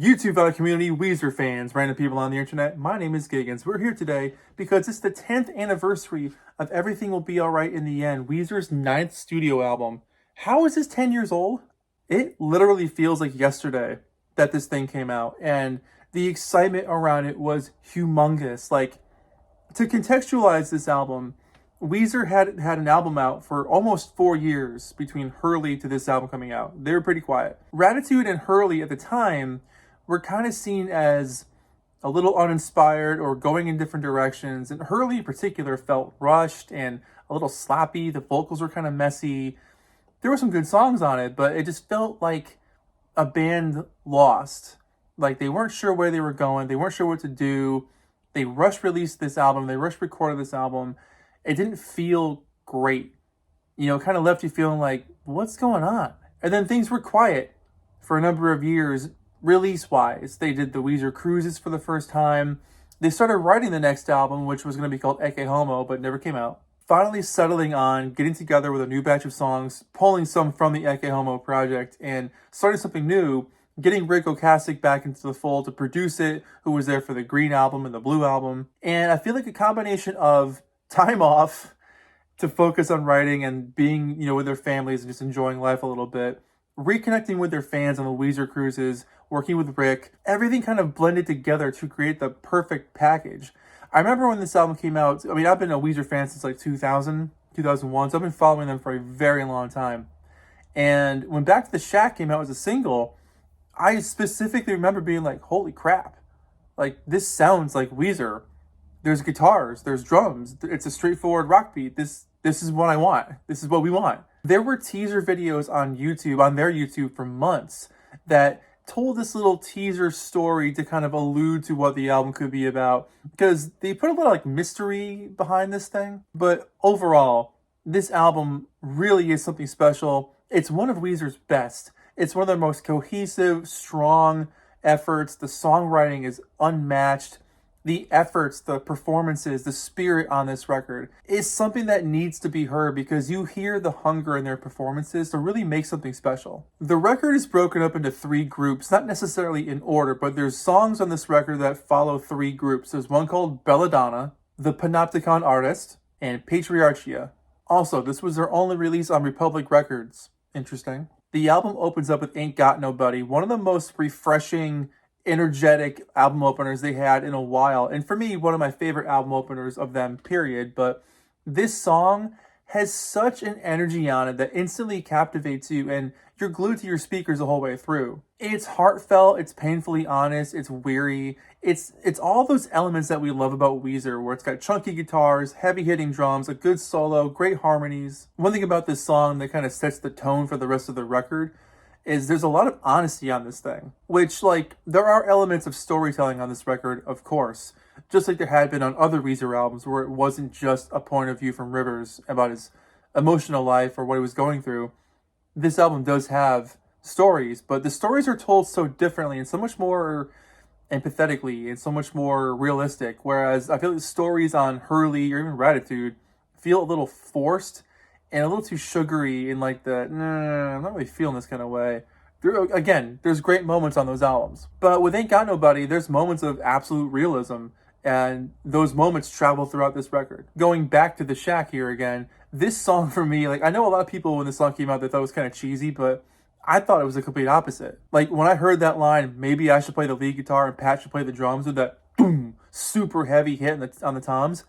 YouTube fellow community, Weezer fans, random people on the internet, my name is Giggens. We're here today because it's the 10th anniversary of Everything Will Be Alright in the End, Weezer's 9th studio album. How is this 10 years old? It literally feels like yesterday that this thing came out, and the excitement around it was humongous. Like, to contextualize this album, Weezer had an album out for almost 4 years between Hurley to this album coming out. They were pretty quiet. Gratitude and Hurley at the time were kind of seen as a little uninspired or going in different directions. And Hurley in particular felt rushed and a little sloppy. The vocals were kind of messy. There were some good songs on it, but it just felt like a band lost. Like they weren't sure where they were going. They weren't sure what to do. They rushed released this album. They rushed recorded this album. It didn't feel great. You know, it kind of left you feeling like, what's going on? And then things were quiet for a number of years, release-wise. They did the Weezer Cruises for the first time. They started writing the next album, which was going to be called Ecce Homo, but never came out. Finally settling on getting together with a new batch of songs, pulling some from the Ecce Homo project, and starting something new, getting Rick Ocasek back into the fold to produce it, who was there for the Green album and the Blue album. And I feel like a combination of time off to focus on writing and being, you know, with their families and just enjoying life a little bit, reconnecting with their fans on the Weezer Cruises, working with Rick, everything kind of blended together to create the perfect package. I remember when this album came out, I mean, I've been a Weezer fan since like 2000, 2001, so I've been following them for a very long time. And when Back to the Shack came out as a single, I specifically remember being like, holy crap, like this sounds like Weezer. There's guitars, there's drums, it's a straightforward rock beat. This is what I want. This is what we want. There were teaser videos on YouTube, on their YouTube for months, that told this little teaser story to kind of allude to what the album could be about, because they put a little like mystery behind this thing. But overall, this album really is something special. It's one of Weezer's best. It's one of their most cohesive, strong efforts. The songwriting is unmatched. The efforts, the performances, the spirit on this record is something that needs to be heard, because you hear the hunger in their performances to really make something special. The record is broken up into 3 groups, not necessarily in order, but there's songs on this record that follow 3 groups. There's one called Belladonna, The Panopticon Artist, and Patriarchia. Also, this was their only release on Republic Records. Interesting. The album opens up with Ain't Got Nobody, one of the most refreshing, energetic album openers they had in a while, and for me, one of my favorite album openers of them, period. But this song has such an energy on it that instantly captivates you, and you're glued to your speakers the whole way through. It's heartfelt, it's painfully honest, it's weary, it's all those elements that we love about Weezer, where it's got chunky guitars, heavy hitting drums, a good solo, great harmonies. One thing about this song that kind of sets the tone for the rest of the record is there's a lot of honesty on this thing, which, like, there are elements of storytelling on this record, of course, just like there had been on other Weezer albums, where it wasn't just a point of view from Rivers about his emotional life or what he was going through. This album does have stories, but the stories are told so differently and so much more empathetically and so much more realistic, whereas I feel like the stories on Hurley or even Gratitude feel a little forced and a little too sugary in like the, nah, I'm not really feeling this kind of way. There's great moments on those albums. But with Ain't Got Nobody, there's moments of absolute realism, and those moments travel throughout this record. Going back to the Shack here again, this song for me, like, I know a lot of people when this song came out, they thought it was kind of cheesy, but I thought it was the complete opposite. Like, when I heard that line, maybe I should play the lead guitar and Pat should play the drums with that boom, super heavy hit on the toms,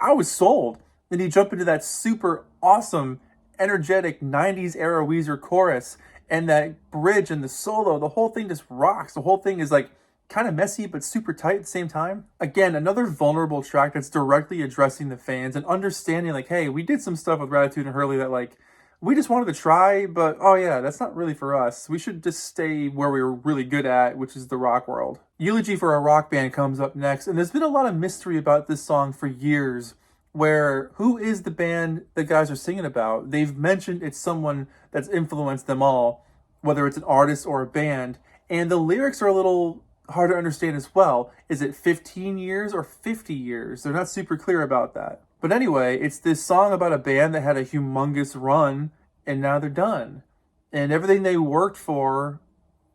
I was sold. Then you jump into that super awesome, energetic 90s era Weezer chorus, and that bridge and the solo, the whole thing just rocks. The whole thing is like kind of messy, but super tight at the same time. Again, another vulnerable track that's directly addressing the fans and understanding like, hey, we did some stuff with Gratitude and Hurley that like, we just wanted to try, but oh yeah, that's not really for us. We should just stay where we were really good at, which is the rock world. Eulogy for a Rock Band comes up next, and there's been a lot of mystery about this song for years, where who is the band the guys are singing about? They've mentioned it's someone that's influenced them all, whether it's an artist or a band, and the lyrics are a little hard to understand as well. Is it 15 years or 50 years? They're not super clear about that. But anyway, it's this song about a band that had a humongous run, and now they're done. And everything they worked for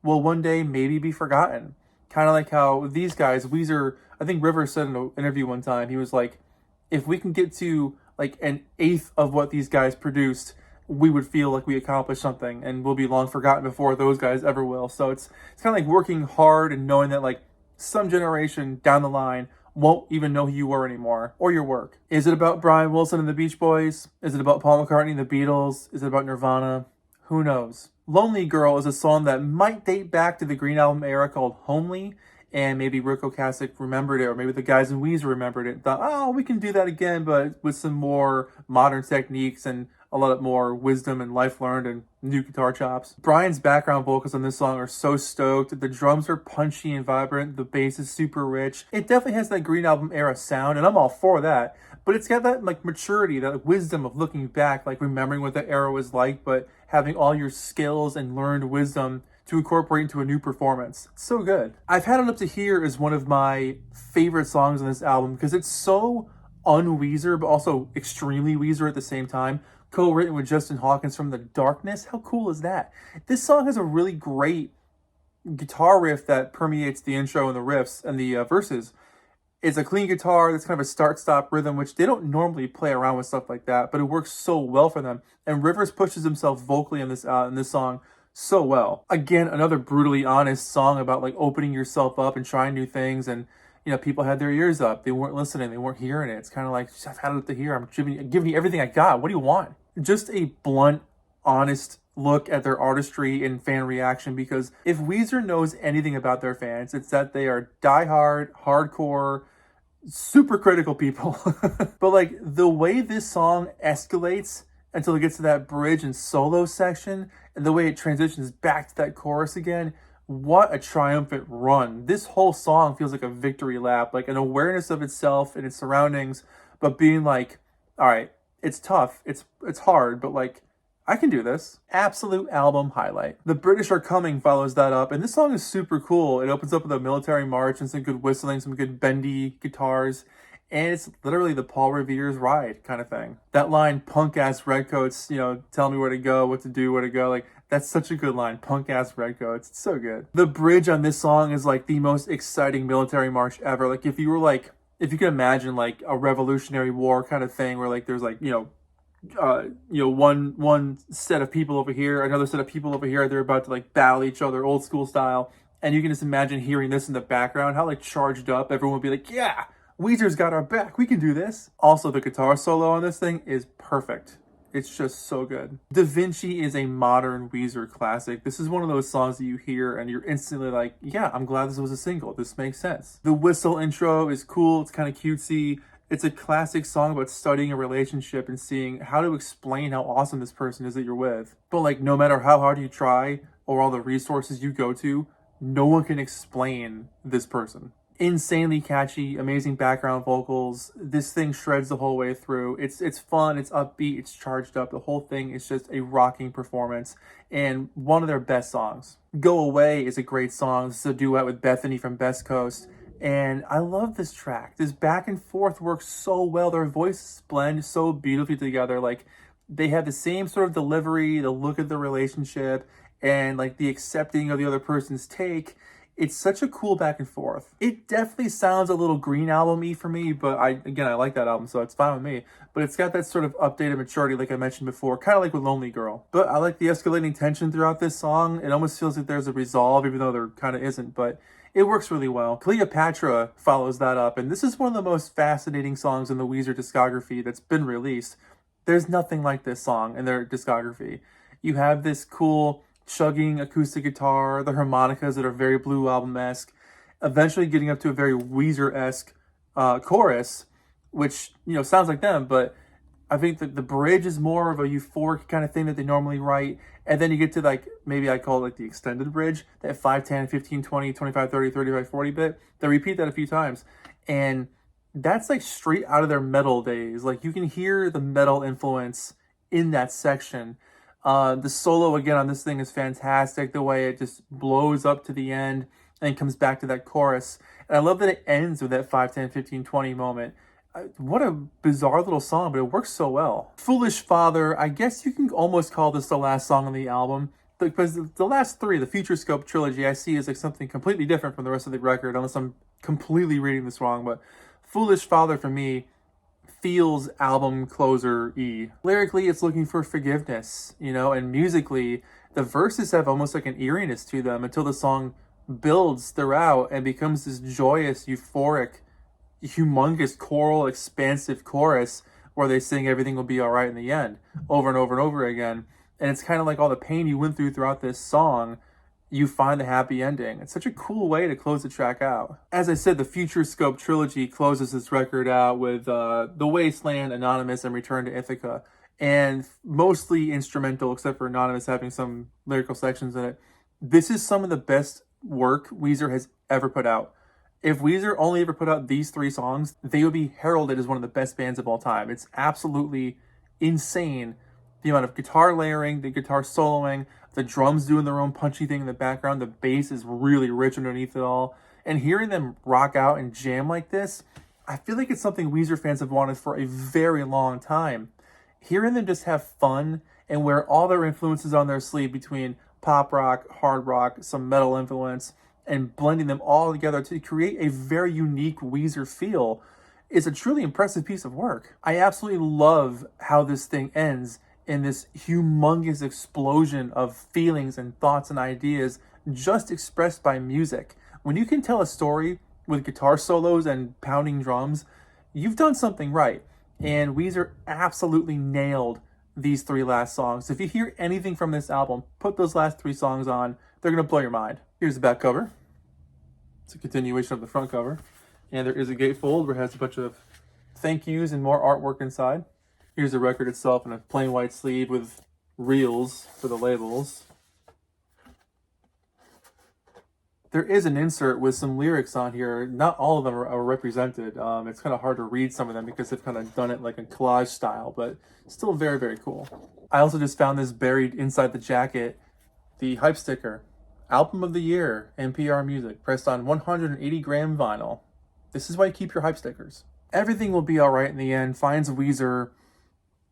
will one day maybe be forgotten. Kind of like how these guys, Weezer, I think Rivers said in an interview one time, he was like, if we can get to like an eighth of what these guys produced, we would feel like we accomplished something and we'll be long forgotten before those guys ever will. So it's kind of like working hard and knowing that like some generation down the line won't even know who you were anymore or your work. Is it about Brian Wilson and the Beach Boys? Is it about Paul McCartney and the Beatles? Is it about Nirvana? Who knows? Lonely Girl is a song that might date back to the Green Album era called Homely, and maybe Rick Ocasek remembered it, or maybe the guys in Weezer remembered it and thought, oh, we can do that again, but with some more modern techniques and a lot more wisdom and life learned and new guitar chops. Brian's background vocals on this song are so stoked. The drums are punchy and vibrant. The bass is super rich. It definitely has that Green Album era sound, and I'm all for that. But it's got that like maturity, that wisdom of looking back, like remembering what that era was like, but having all your skills and learned wisdom to incorporate into a new performance. It's so good. I've Had It Up to Here is one of my favorite songs on this album because it's so un-Weezer, but also extremely Weezer at the same time. Co-written with Justin Hawkins from The Darkness. How cool is that? This song has a really great guitar riff that permeates the intro and the riffs and the verses. It's a clean guitar that's kind of a start-stop rhythm, which they don't normally play around with stuff like that, but it works so well for them. And Rivers pushes himself vocally in this song so well. Again, another brutally honest song about like opening yourself up and trying new things. And people had their ears up. They weren't listening. They weren't hearing it. It's kind of like, I've had it up to here. I'm giving you everything I got. What do you want? Just a blunt, honest look at their artistry and fan reaction, because if Weezer knows anything about their fans, it's that they are diehard, hardcore, super critical people. But like the way this song escalates until it gets to that bridge and solo section, and the way it transitions back to that chorus again, what a triumphant run. This whole song feels like a victory lap, like an awareness of itself and its surroundings, but being like, all right, it's tough, it's hard, but like, I can do this. Absolute album highlight. The British Are Coming follows that up, and this song is super cool. It opens up with a military march and some good whistling, some good bendy guitars, and it's literally the Paul Revere's Ride kind of thing. That line, punk-ass redcoats, tell me where to go, what to do, where to go, like, that's such a good line, punk-ass redcoats. It's so good. The bridge on this song is like the most exciting military march ever. Like, if you could imagine like a Revolutionary War kind of thing where like there's like, one set of people over here, another set of people over here, they're about to like battle each other old school style, and you can just imagine hearing this in the background, how like charged up everyone would be like, yeah, Weezer's got our back, we can do this. Also, the guitar solo on this thing is perfect. It's just so good. Da Vinci is a modern Weezer classic. This is one of those songs that you hear and you're instantly like, yeah, I'm glad this was a single. This makes sense. The whistle intro is cool. It's kind of cutesy. It's a classic song about studying a relationship and seeing how to explain how awesome this person is that you're with. But like, no matter how hard you try or all the resources you go to, no one can explain this person. Insanely catchy, amazing background vocals. This thing shreds the whole way through. It's fun, it's upbeat, it's charged up. The whole thing is just a rocking performance and one of their best songs. Go Away is a great song. This is a duet with Bethany from Best Coast. And I love this track. This back and forth works so well. Their voices blend so beautifully together. Like, they have the same sort of delivery, the look of the relationship, and like the accepting of the other person's take. It's such a cool back and forth. It definitely sounds a little Green Album-y for me, but I like that album, so it's fine with me. But it's got that sort of updated maturity like I mentioned before, kind of like with Lonely Girl. But I like the escalating tension throughout this song. It almost feels like there's a resolve, even though there kind of isn't, but it works really well. Cleopatra follows that up, and this is one of the most fascinating songs in the Weezer discography that's been released. There's nothing like this song in their discography. You have this cool chugging acoustic guitar, the harmonicas that are very Blue Album-esque, eventually getting up to a very Weezer-esque chorus, which, sounds like them, but I think that the bridge is more of a euphoric kind of thing that they normally write. And then you get to like, maybe I call it like the extended bridge, that 5, 10, 15, 20, 25, 30, 35, 40 bit. They repeat that a few times. And that's like straight out of their metal days. Like, you can hear the metal influence in that section. The solo again on this thing is fantastic. The way it just blows up to the end and comes back to that chorus. And I love that it ends with that 5, 10, 15, 20 moment. What a bizarre little song, but it works so well. Foolish Father, I guess you can almost call this the last song on the album. because the last three, the Future Scope trilogy, I see as like something completely different from the rest of the record, unless I'm completely reading this wrong. But Foolish Father for me feels album closer-y. Lyrically, it's looking for forgiveness, you know, and musically, the verses have almost like an eeriness to them until the song builds throughout and becomes this joyous, euphoric, humongous choral, expansive chorus where they sing everything will be all right in the end over and over and over again. And it's kind of like all the pain you went through throughout this song, you find the happy ending. It's such a cool way to close the track out. As I said, the Future Scope trilogy closes this record out with The Wasteland, Anonymous, and Return to Ithaca. And mostly instrumental, except for Anonymous having some lyrical sections in it. This is some of the best work Weezer has ever put out. If Weezer only ever put out these three songs, they would be heralded as one of the best bands of all time. It's absolutely insane. The amount of guitar layering, the guitar soloing, the drums doing their own punchy thing in the background, the bass is really rich underneath it all. And hearing them rock out and jam like this, I feel like it's something Weezer fans have wanted for a very long time. Hearing them just have fun and wear all their influences on their sleeve between pop rock, hard rock, some metal influence, and blending them all together to create a very unique Weezer feel is a truly impressive piece of work. I absolutely love how this thing ends in this humongous explosion of feelings and thoughts and ideas just expressed by music. When you can tell a story with guitar solos and pounding drums, you've done something right. And Weezer absolutely nailed these three last songs. If you hear anything from this album, put those last three songs on. They're going to blow your mind. Here's the back cover. It's a continuation of the front cover. And there is a gatefold where it has a bunch of thank yous and more artwork inside. Here's the record itself in a plain white sleeve with reels for the labels. There is an insert with some lyrics on here. Not all of them are represented. It's kind of hard to read some of them because they've kind of done it like in collage style, but still very, very cool. I also just found this buried inside the jacket, the hype sticker. Album of the Year, NPR Music, pressed on 180-gram vinyl. This is why you keep your hype stickers. Everything Will Be Alright in the End finds Weezer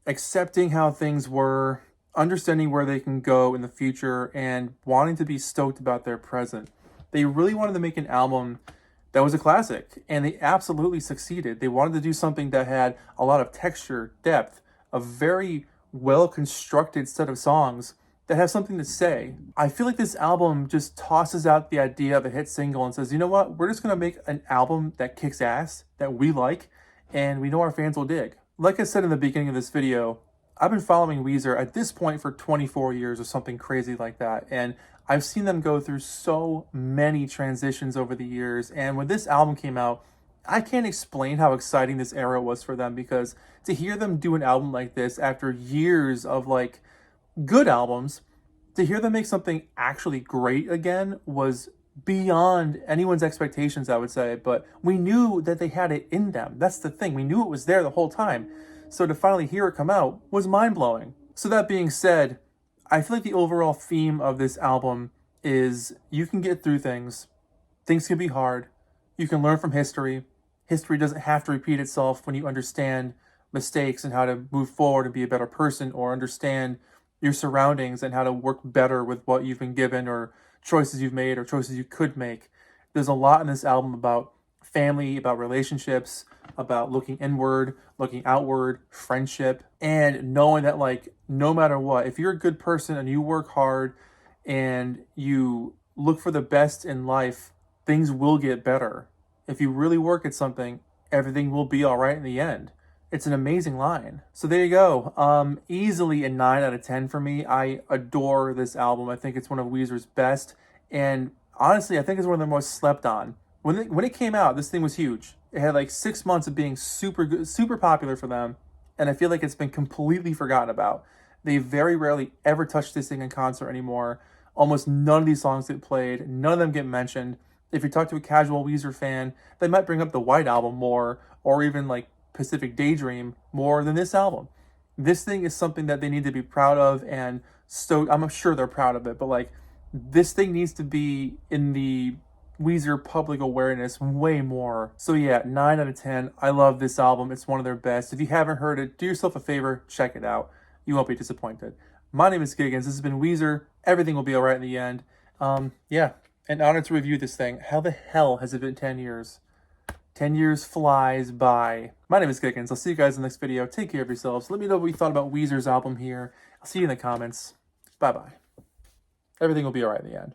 accepting how things were, understanding where they can go in the future, and wanting to be stoked about their present. They really wanted to make an album that was a classic, and they absolutely succeeded. They wanted to do something that had a lot of texture, depth, a very well-constructed set of songs that have something to say. I feel like this album just tosses out the idea of a hit single and says, you know what, we're just gonna make an album that kicks ass, that we like, and we know our fans will dig. Like I said in the beginning of this video, I've been following Weezer at this point for 24 years or something crazy like that, and I've seen them go through so many transitions over the years, and when this album came out, I can't explain how exciting this era was for them, because to hear them do an album like this after years of like good albums, to hear them make something actually great again was beyond anyone's expectations, I would say. But we knew that they had it in them. That's the thing. We knew it was there the whole time. So to finally hear it come out was mind-blowing. So that being said, I feel like the overall theme of this album is you can get through things. Things can be hard. You can learn from history. History doesn't have to repeat itself when you understand mistakes and how to move forward and be a better person, or understand your surroundings and how to work better with what you've been given, or choices you've made, or choices you could make. There's a lot in this album about family, about relationships, about looking inward, looking outward, friendship, and knowing that like no matter what, if you're a good person and you work hard and you look for the best in life, things will get better. If you really work at something, everything will be all right in the end. It's an amazing line. So there you go. Easily a 9 out of 10 for me. I adore this album. I think it's one of Weezer's best. And honestly, I think it's one of their most slept on. When it came out, this thing was huge. It had like 6 months of being super good, super popular for them. And I feel like it's been completely forgotten about. They very rarely ever touch this thing in concert anymore. Almost none of these songs get played. None of them get mentioned. If you talk to a casual Weezer fan, they might bring up the White Album more, or even like Pacific Daydream more than this album. This thing is something that they need to be proud of, and so I'm sure they're proud of it, but like this thing needs to be in the Weezer public awareness way more. So yeah, 9 out of 10. I love this album. It's one of their best. If you haven't heard it, do yourself a favor, check it out. You won't be disappointed. My name is Giggens. This has been Weezer. Everything will be all right in the end. Yeah, an honor to review this thing. How the hell has it been 10 years? 10 years flies by. My name is Giggens. I'll see you guys in the next video. Take care of yourselves. Let me know what you thought about Weezer's album here. I'll see you in the comments. Bye-bye. Everything will be all right in the end.